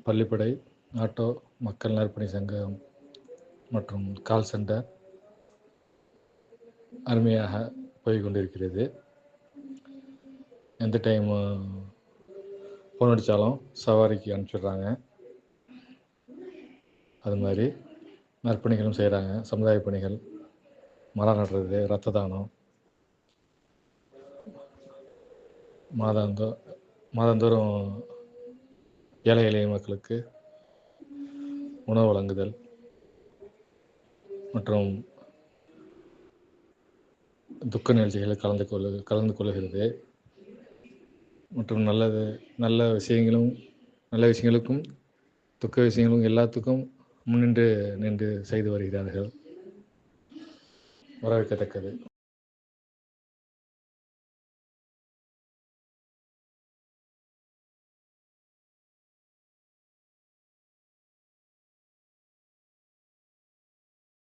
பள்ளிப்படை, auto, மக்கள் நற்பணி சங்கம் மற்றும் கால் சென்டர் அருமையாக போய் கொண்டிருக்கிறது. எந்த டைமு ஃபோன் அடித்தாலும் சவாரிக்கு அனுப்பிச்சிடுறாங்க. அது மாதிரி நற்பணிகளும் செய்கிறாங்க. சமுதாய பணிகள், மரம் நடுறது, இரத்த தானம், மாதந்தோறும் ஏழை எளிய மக்களுக்கு உணவு வழங்குதல் மற்றும் துக்க நிகழ்ச்சிகளில் கலந்து கொள்கிறது மற்றும் நல்ல விஷயங்களுக்கும் துக்க விஷயங்களும் எல்லாத்துக்கும் நின்று செய்து வருகிறார்கள். வரவேற்கத்தக்கது.